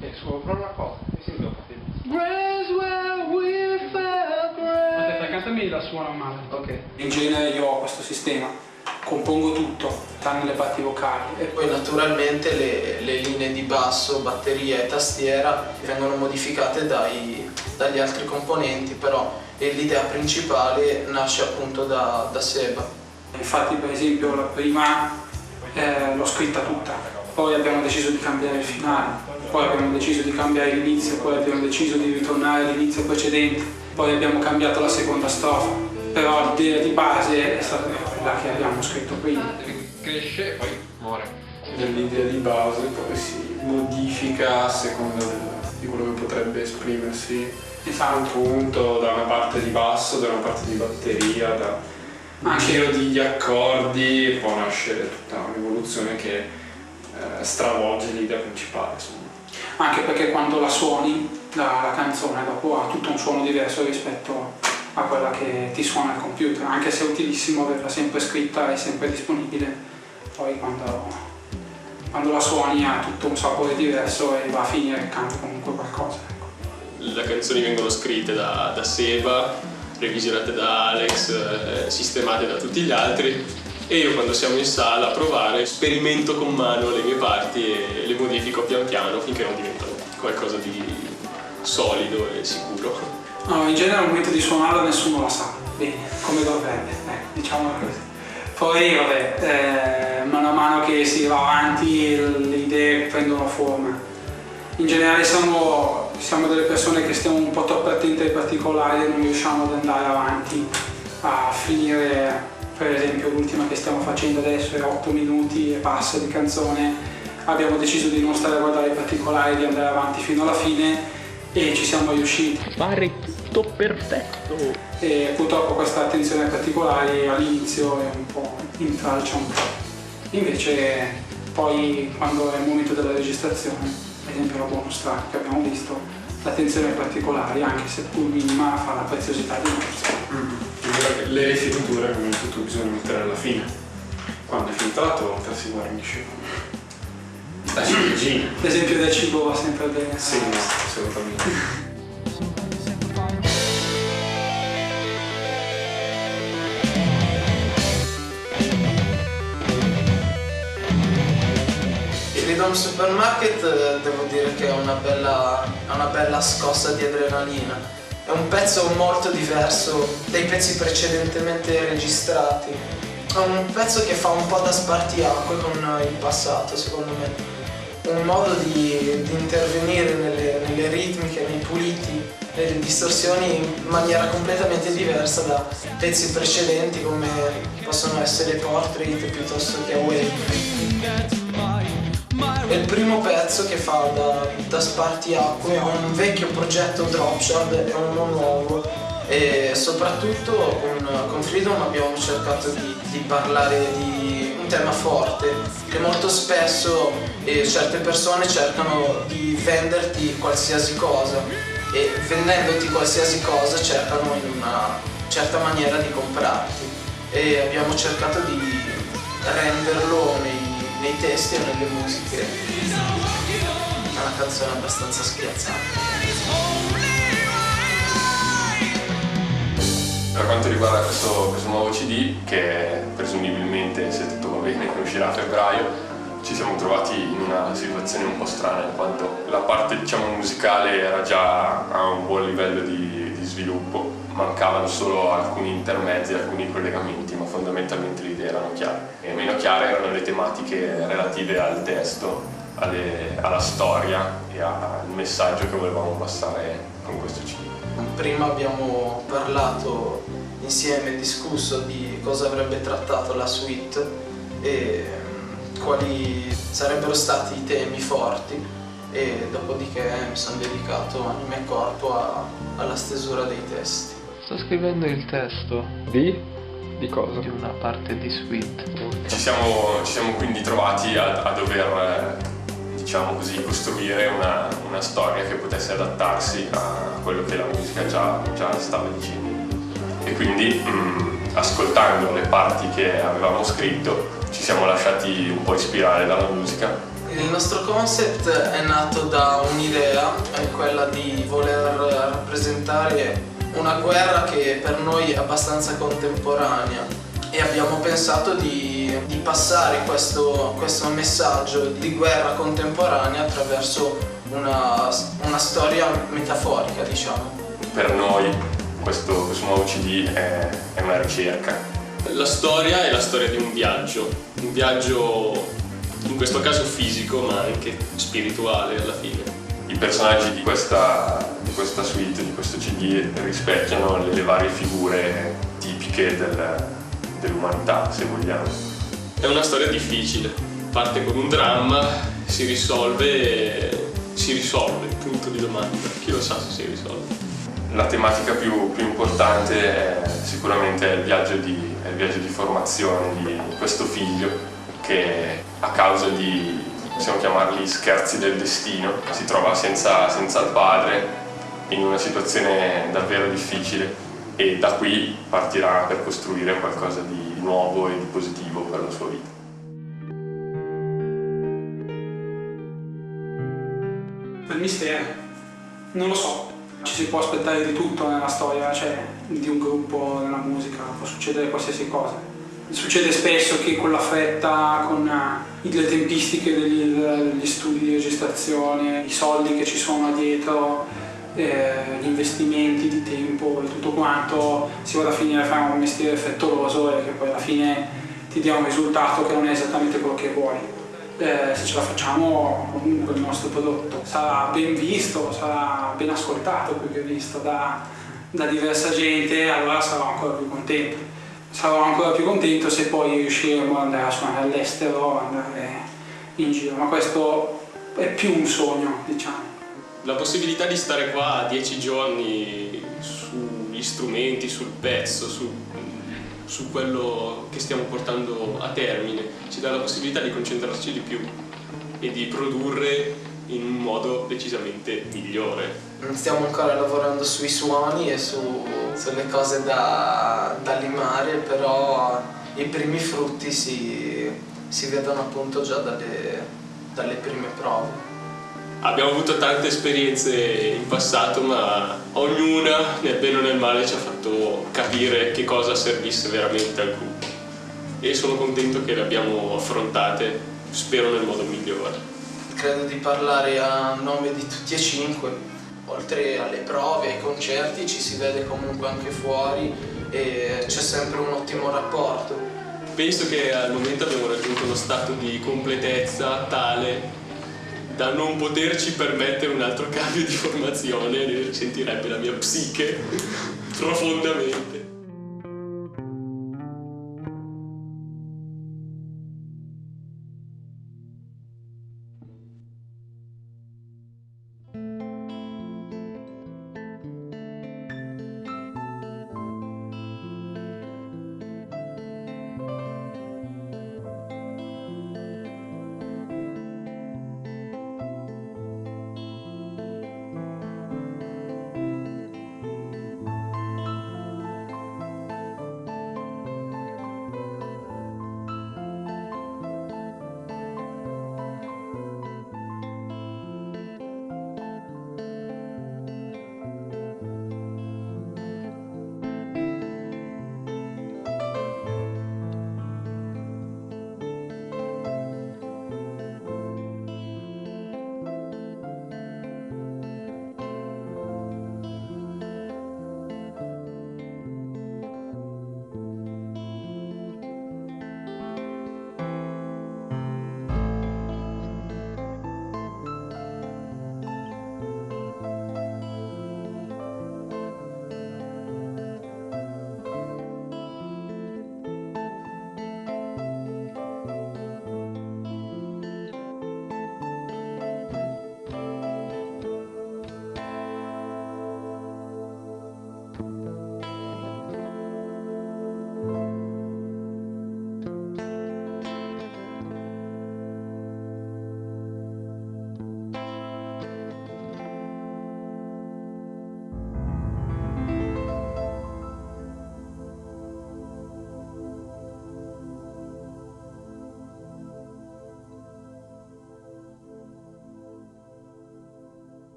Scopro una cosa, mi sembra un aspetta, cantami la suona male. Ok. In genere io ho questo sistema, compongo tutto, tranne le parti vocali. E poi naturalmente le linee di basso, batteria e tastiera vengono modificate dagli altri componenti, però l'idea principale nasce appunto da Seba. Infatti per esempio la prima l'ho scritta tutta, poi abbiamo deciso di cambiare il finale, poi abbiamo deciso di cambiare l'inizio, poi abbiamo deciso di ritornare all'inizio precedente, poi abbiamo cambiato la seconda strofa, però l'idea di base è stata quella che abbiamo scritto prima. Cresce e poi muore. L'idea di base poi si modifica a seconda di quello che potrebbe esprimersi. Esatto. Appunto da una parte di basso, da una parte di batteria, da un Anche giro di accordi può nascere tutta un'evoluzione che stravolge l'idea principale, insomma. Anche perché quando la suoni, la canzone dopo ha tutto un suono diverso rispetto a quella che ti suona al computer, anche se è utilissimo averla sempre scritta e sempre disponibile, poi quando la suoni ha tutto un sapore diverso e va a finire che canta comunque qualcosa. Ecco. Le canzoni vengono scritte da Seba, revisionate da Alex, sistemate da tutti gli altri, e io quando siamo in sala a provare sperimento con mano le mie parti e le modifico pian piano finché non diventano qualcosa di solido e sicuro. No, in genere al momento di suonarla nessuno la sa bene, come dovrebbe, diciamo così. Poi vabbè, mano a mano che si va avanti le idee prendono forma. In generale siamo delle persone che stiamo un po' troppo attenti ai particolari e non riusciamo ad andare avanti a finire. Per esempio l'ultima che stiamo facendo adesso è 8 minuti e passa di canzone, abbiamo deciso di non stare a guardare i particolari, di andare avanti fino alla fine e ci siamo riusciti. Pare tutto perfetto. E purtroppo questa attenzione ai particolari all'inizio è un po' intralcia un po'. Invece poi quando è il momento della registrazione, ad esempio la bonus track che abbiamo visto, l'attenzione ai particolari, anche se pur minima, fa la preziosità di una. Le finiture, come hai detto, bisogna mettere alla fine. Quando è finita la torta si guarnisce la ciliegina. L'esempio del cibo va sempre bene. Sì, assolutamente. Freedom Supermarket devo dire che è una bella scossa di adrenalina. È un pezzo molto diverso dai pezzi precedentemente registrati. È un pezzo che fa un po' da spartiacque con il passato, secondo me. Un modo di intervenire nelle ritmiche, nei puliti, nelle distorsioni in maniera completamente diversa da pezzi precedenti come possono essere Portrait piuttosto che Awake. È il primo pezzo che fa da spartiacque a un vecchio progetto Dropshard e uno nuovo, e soprattutto con Freedom abbiamo cercato di parlare di un tema forte che molto spesso certe persone cercano di venderti qualsiasi cosa, e vendendoti qualsiasi cosa cercano in una certa maniera di comprarti, e abbiamo cercato di renderlo nei testi e nelle musiche. È una canzone abbastanza spiazzante. Per quanto riguarda questo nuovo CD, che presumibilmente, se tutto va bene, che uscirà a febbraio, ci siamo trovati in una situazione un po' strana, in quanto la parte, diciamo, musicale era già a un buon livello di sviluppo. Mancavano solo alcuni intermezzi, alcuni collegamenti, ma fondamentalmente le idee erano chiare. E meno chiare erano le tematiche relative al testo, alla storia e al messaggio che volevamo passare con questo CD. Prima abbiamo parlato insieme, discusso di cosa avrebbe trattato la suite e quali sarebbero stati i temi forti, e dopodiché mi sono dedicato anima e corpo alla stesura dei testi. Sto scrivendo il testo Di cosa? di una parte di suite. Ci siamo quindi trovati a dover, diciamo così, costruire una storia che potesse adattarsi a quello che la musica già stava dicendo. E quindi, ascoltando le parti che avevamo scritto, ci siamo lasciati un po' ispirare dalla musica Il nostro concept è nato da un'idea, è quella di voler rappresentare una guerra che per noi è abbastanza contemporanea e abbiamo pensato di passare questo messaggio di guerra contemporanea attraverso una storia metaforica, diciamo. Per noi questo nuovo CD è una ricerca. La storia è la storia di un viaggio in questo caso fisico ma anche spirituale alla fine. I personaggi di questa suite, di questo CD, rispecchiano le varie figure tipiche dell'umanità, se vogliamo. È una storia difficile, parte con un dramma, si risolve, punto di domanda, chi lo sa se si risolve. La tematica più importante è sicuramente il viaggio di formazione di questo figlio che a causa di, possiamo chiamarli, scherzi del destino, si trova senza il padre in una situazione davvero difficile e da qui partirà per costruire qualcosa di nuovo e di positivo per la sua vita. Il mistero, non lo so. Ci si può aspettare di tutto nella storia, cioè di un gruppo, nella musica, può succedere qualsiasi cosa. Succede spesso che con la fretta, con le tempistiche degli studi di registrazione, i soldi che ci sono dietro, gli investimenti di tempo e tutto quanto, si vada a finire a fare un mestiere frettoloso e che poi alla fine ti dia un risultato che non è esattamente quello che vuoi. Se ce la facciamo, comunque il nostro prodotto sarà ben visto, sarà ben ascoltato più che visto da diversa gente, allora sarò ancora più contento. Sarò ancora più contento se poi riusciremo ad andare a suonare all'estero, andare in giro, ma questo è più un sogno, diciamo. La possibilità di stare qua 10 giorni sugli strumenti, sul pezzo, su quello che stiamo portando a termine, ci dà la possibilità di concentrarci di più e di produrre in un modo decisamente migliore. Stiamo ancora lavorando sui suoni e sulle cose da limare, però i primi frutti si vedono appunto già dalle prime prove. Abbiamo avuto tante esperienze in passato, ma ognuna, nel bene o nel male, ci ha fatto capire che cosa servisse veramente al gruppo. E sono contento che le abbiamo affrontate, spero nel modo migliore. Credo di parlare a nome di tutti e 5. Oltre alle prove, ai concerti, ci si vede comunque anche fuori e c'è sempre un ottimo rapporto. Penso che al momento abbiamo raggiunto uno stato di completezza tale da non poterci permettere un altro cambio di formazione, ne risentirebbe la mia psiche profondamente.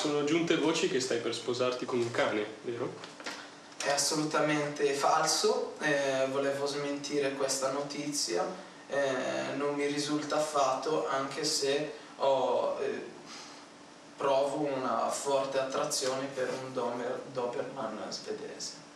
sono giunte voci che stai per sposarti con un cane, vero? È assolutamente falso, volevo smentire questa notizia, non mi risulta affatto, anche se provo una forte attrazione per un Doberman svedese.